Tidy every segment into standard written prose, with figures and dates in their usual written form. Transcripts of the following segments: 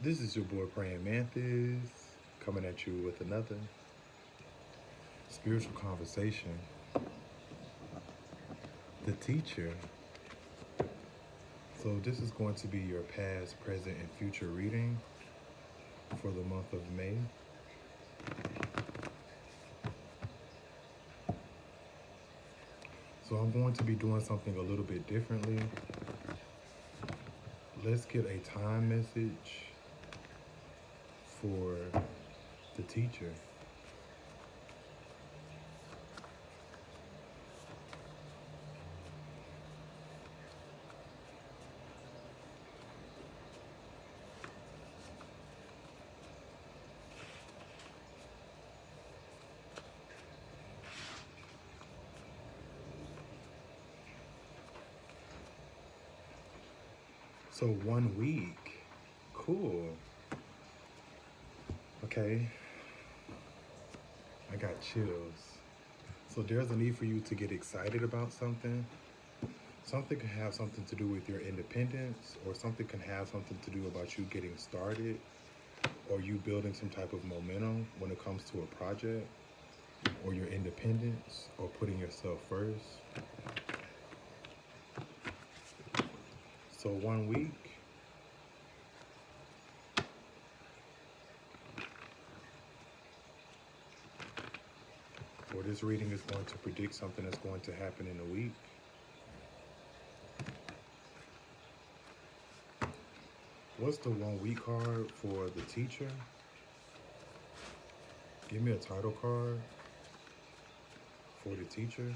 This is your boy Praying Mantis coming at you with another spiritual conversation. The teacher. So, this is going to be your past, present, and future reading for the month of May. So, I'm going to be doing something a little bit differently. Let's get a time message for the teacher. So 1 week. Cool. Okay. I got chills. So there's a need for you to get excited about something. Something can have something to do with your independence, or something can have something to do about you getting started, or you building some type of momentum when it comes to a project, or your independence, or putting yourself first. So 1 week. Or this reading is going to predict something that's going to happen in a week. What's the 1 week card for the teacher? Give me a title card for the teacher.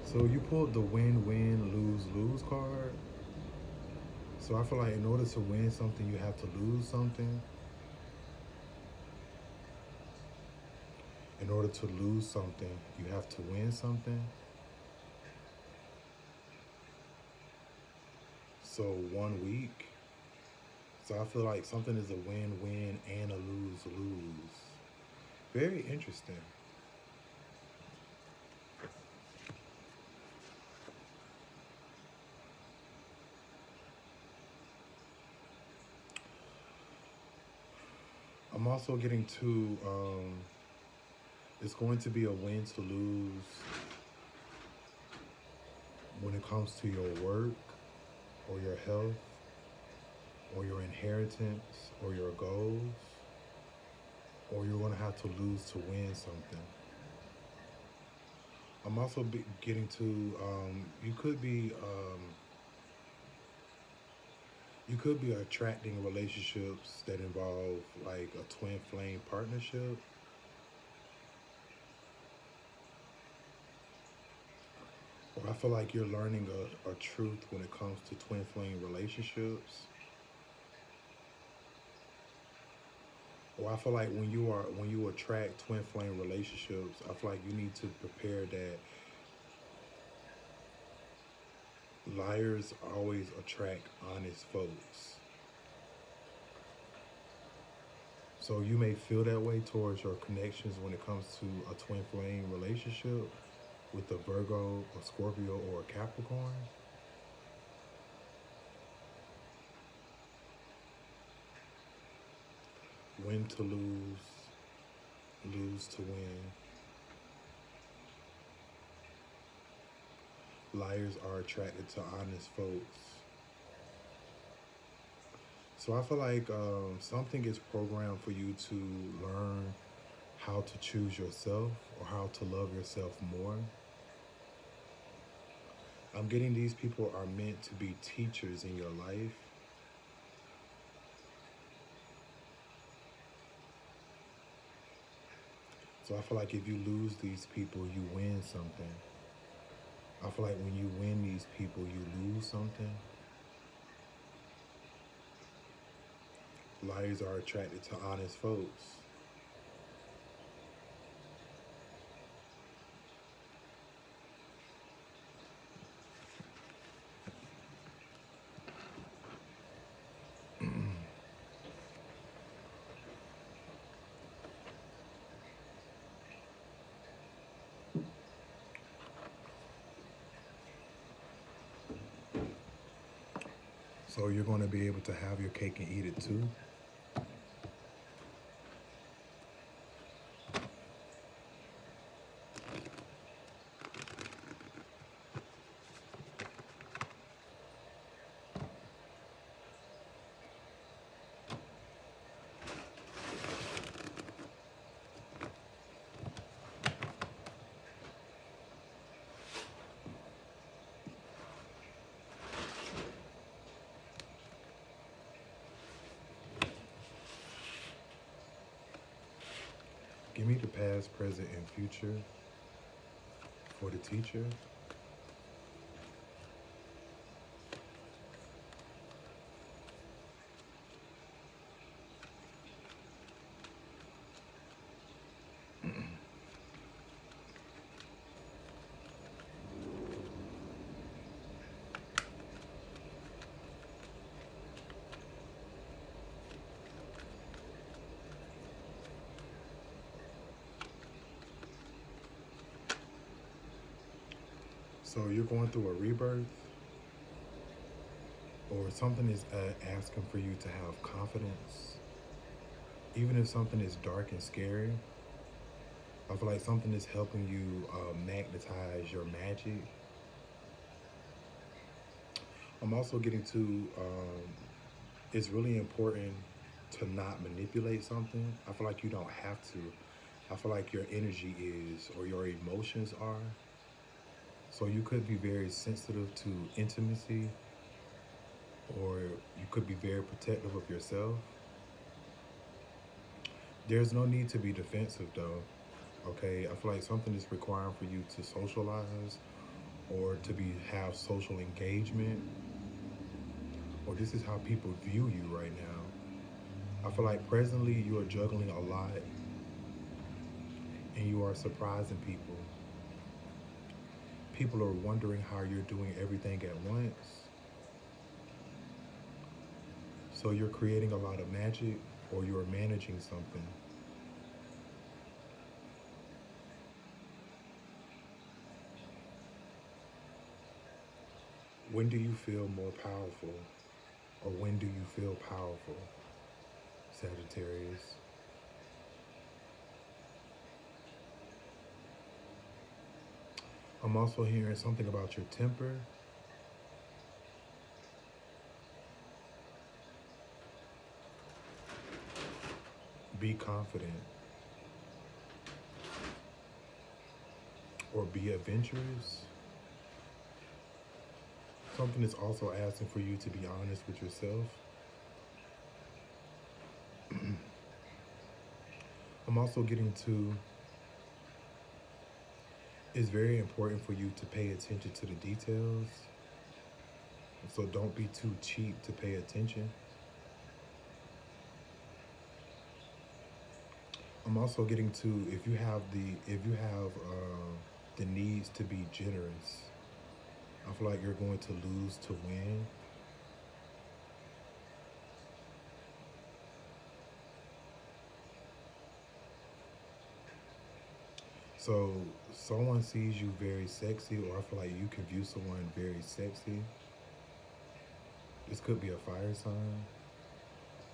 So you pulled the win-win, lose-lose card. So I feel like in order to win something, you have to lose something. In order to lose something, you have to win something. So 1 week. So I feel like something is a win-win and a lose-lose. Very interesting. I'm also getting to, it's going to be a win to lose when it comes to your work or your health or your inheritance or your goals, or you're going to have to lose to win something. I'm also getting to, you could be attracting relationships that involve like a twin flame partnership. Or I feel like you're learning a truth when it comes to twin flame relationships. Or I feel like when you attract twin flame relationships, I feel like you need to prepare that liars always attract honest folks. So you may feel that way towards your connections when it comes to a twin flame relationship with a Virgo, a Scorpio, or a Capricorn. Win to lose, lose to win. Liars are attracted to honest folks. So I feel like something is programmed for you to learn how to choose yourself or how to love yourself more. I'm getting these people are meant to be teachers in your life. So I feel like if you lose these people, you win something. I feel like when you win these people, you lose something. Liars are attracted to honest folks. So you're going to be able to have your cake and eat it too. Give me the past, present, and future for the teacher. So you're going through a rebirth, or something is asking for you to have confidence. Even if something is dark and scary, I feel like something is helping you magnetize your magic. I'm also getting to, it's really important to not manipulate something. I feel like you don't have to. I feel like your energy is, or your emotions are. So you could be very sensitive to intimacy, or you could be very protective of yourself. There's no need to be defensive though, okay? I feel like something is requiring for you to socialize or to have social engagement, or this is how people view you right now. I feel like presently you are juggling a lot and you are surprising people. People are wondering how you're doing everything at once. So you're creating a lot of magic, or you're managing something. When do you feel more powerful? Or when do you feel powerful, Sagittarius? I'm also hearing something about your temper. Be confident, or be adventurous. Something is also asking for you to be honest with yourself. I'm also getting to, it's very important for you to pay attention to the details. So don't be too cheap to pay attention. I'm also getting to, if you have the needs to be generous, I feel like you're going to lose to win. So someone sees you very sexy, or I feel like you can view someone very sexy. This could be a fire sign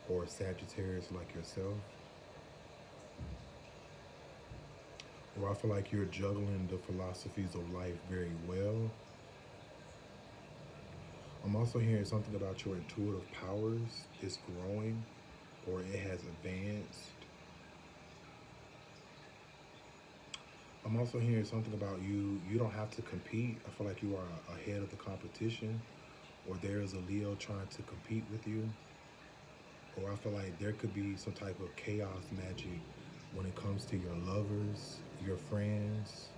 or a Sagittarius like yourself. Or I feel like you're juggling the philosophies of life very well. I'm also hearing something about your intuitive powers is growing, or it has advanced. I'm also hearing something about you don't have to compete. I feel like you are ahead of the competition, or there is a Leo trying to compete with you. Or I feel like there could be some type of chaos magic when it comes to your lovers, your friends,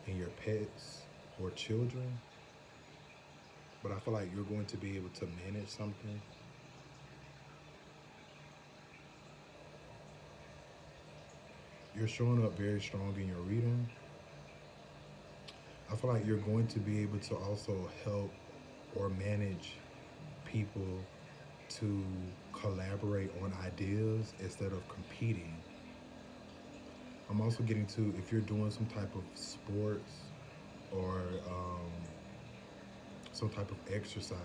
and your pets or children. But I feel like you're going to be able to manage something. You're showing up very strong in your reading. I feel like you're going to be able to also help or manage people to collaborate on ideas instead of competing. I'm also getting to, if you're doing some type of sports, or some type of exercise,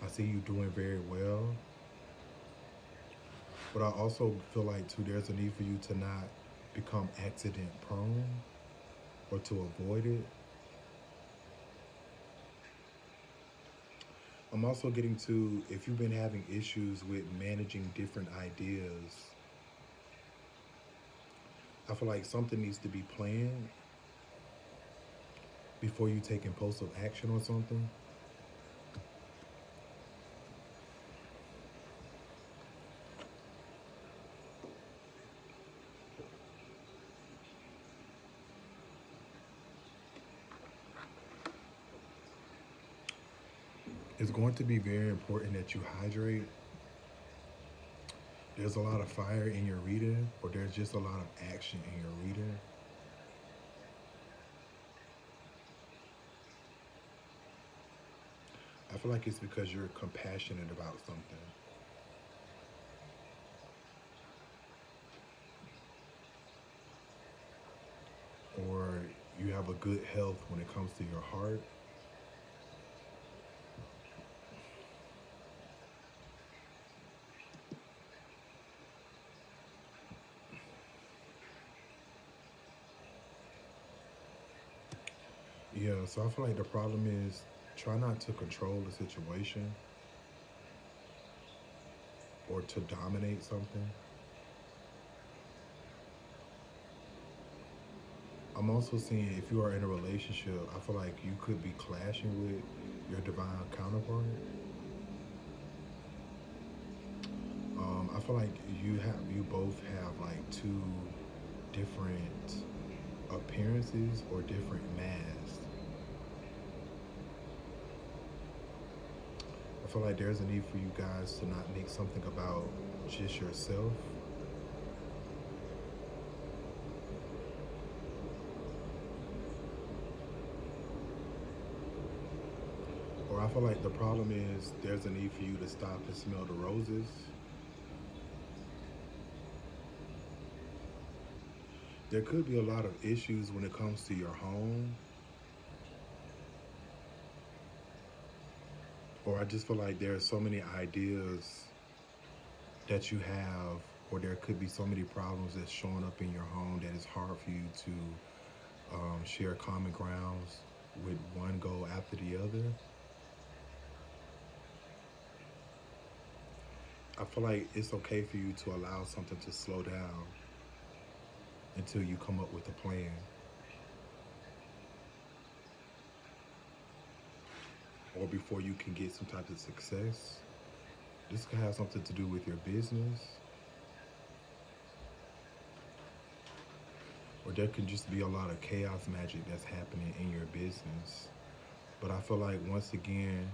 I see you doing very well. But I also feel like too there's a need for you to not become accident prone or to avoid it. I'm also getting to if you've been having issues with managing different ideas, I feel like something needs to be planned before you take impulsive action on something. It's going to be very important that you hydrate. There's a lot of fire in your reading, or there's just a lot of action in your reading. I feel like it's because you're compassionate about something, or you have a good health when it comes to your heart. Yeah, so I feel like the problem is try not to control the situation or to dominate something. I'm also seeing if you are in a relationship, I feel like you could be clashing with your divine counterpart. I feel like you both have like two different appearances or different masks. I feel like there's a need for you guys to not make something about just yourself. Or I feel like the problem is there's a need for you to stop and smell the roses. There could be a lot of issues when it comes to your home. Or I just feel like there are so many ideas that you have, or there could be so many problems that's showing up in your home that it's hard for you to share common grounds with one go after the other. I feel like it's okay for you to allow something to slow down until you come up with a plan, or before you can get some type of success. This could have something to do with your business, or there can just be a lot of chaos magic that's happening in your business. But I feel like once again,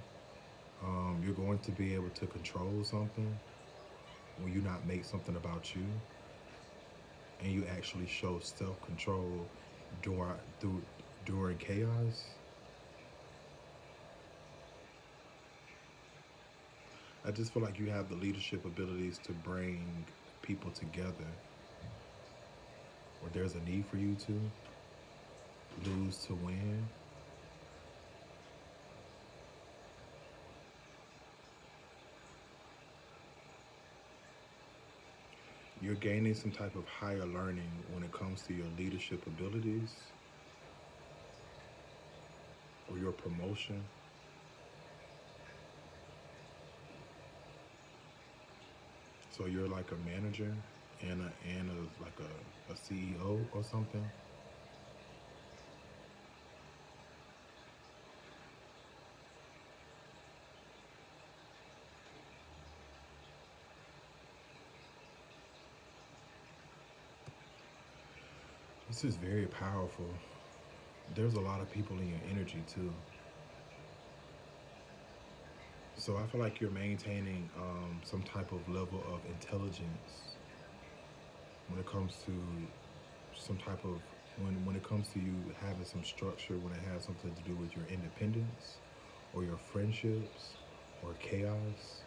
you're going to be able to control something when you not make something about you, and you actually show self-control during through during chaos. I just feel like you have the leadership abilities to bring people together, or there's a need for you to lose to win. You're gaining some type of higher learning when it comes to your leadership abilities or your promotion. So you're like a manager and like a CEO or something. This is very powerful. There's a lot of people in your energy too. So I feel like you're maintaining some type of level of intelligence when it comes to some type of when it comes to you having some structure when it has something to do with your independence or your friendships or chaos.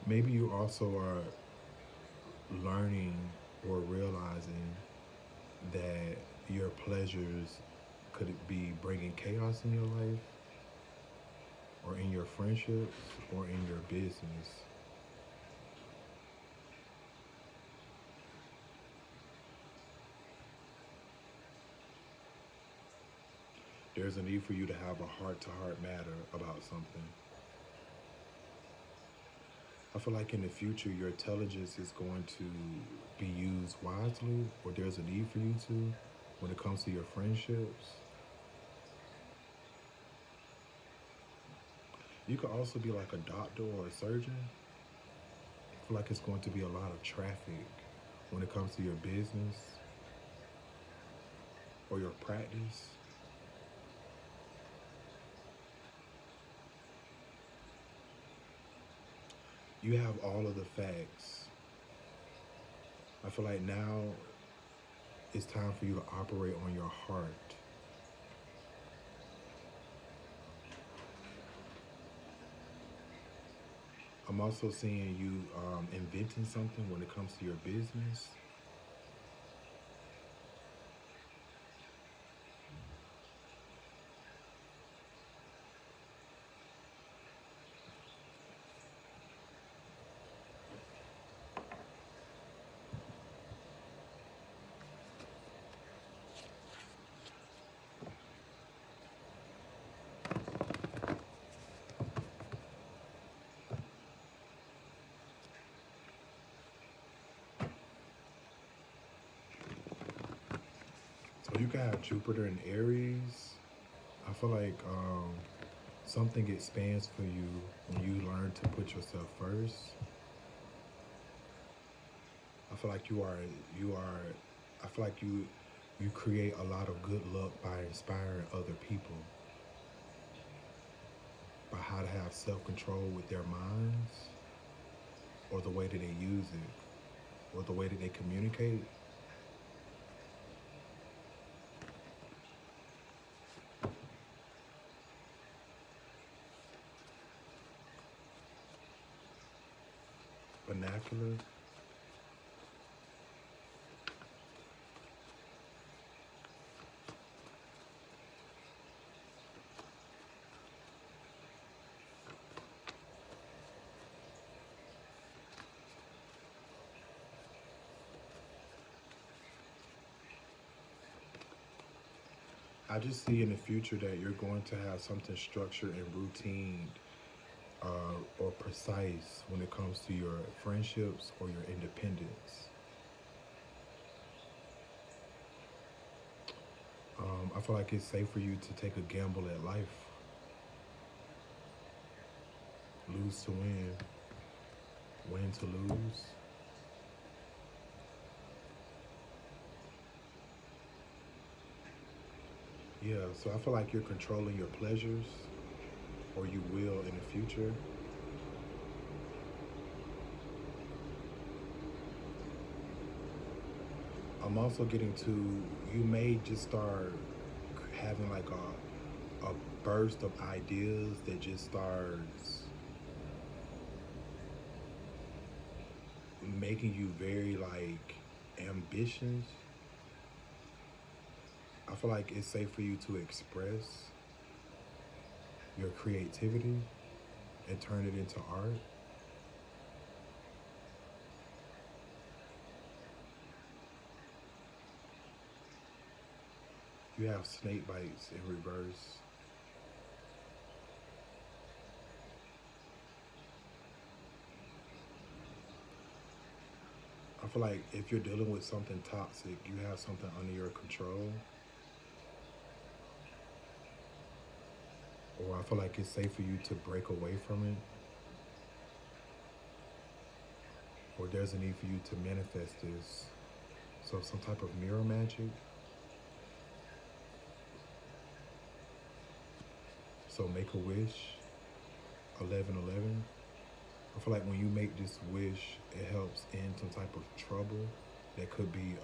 Maybe you also are learning or realizing that your your pleasures, could it be bringing chaos in your life, or in your friendships, or in your business? There's a need for you to have a heart-to-heart matter about something. I feel like in the future, your intelligence is going to be used wisely, or there's a need for you to when it comes to your friendships. You could also be like a doctor or a surgeon. I feel like it's going to be a lot of traffic when it comes to your business or your practice. You have all of the facts. I feel like now it's time for you to operate on your heart. I'm also seeing you inventing something when it comes to your business. So you can have Jupiter in Aries. I feel like something expands for you when you learn to put yourself first. I feel like I feel like you create a lot of good luck by inspiring other people, by how to have self-control with their minds, or the way that they use it, or the way that they communicate. Vernacular. I just see in the future that you're going to have something structured and routine or precise when it comes to your friendships or your independence. I feel like it's safe for you to take a gamble at life. Lose to win, win to lose. Yeah, so I feel like you're controlling your pleasures, or you will in the future. I'm also getting to, you may just start having like a burst of ideas that just starts making you very like ambitious. I feel like it's safe for you to express your creativity and turn it into art. You have snake bites in reverse. I feel like if you're dealing with something toxic, you have something under your control. Or I feel like it's safe for you to break away from it. Or there's a need for you to manifest this. So some type of mirror magic. So make a wish, 1111. I feel like when you make this wish, it helps end some type of trouble that could be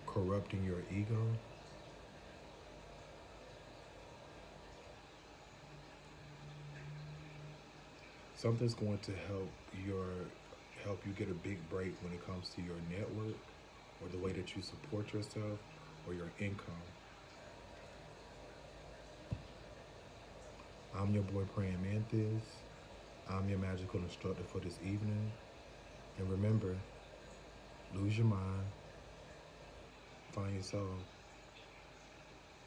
corrupting your ego. Something's going to help you get a big break when it comes to your network. or the way that you support yourself, or your income. I'm your boy Praying Mantis. I'm your magical instructor for this evening. And remember, lose your mind, find your soul.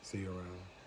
See you around.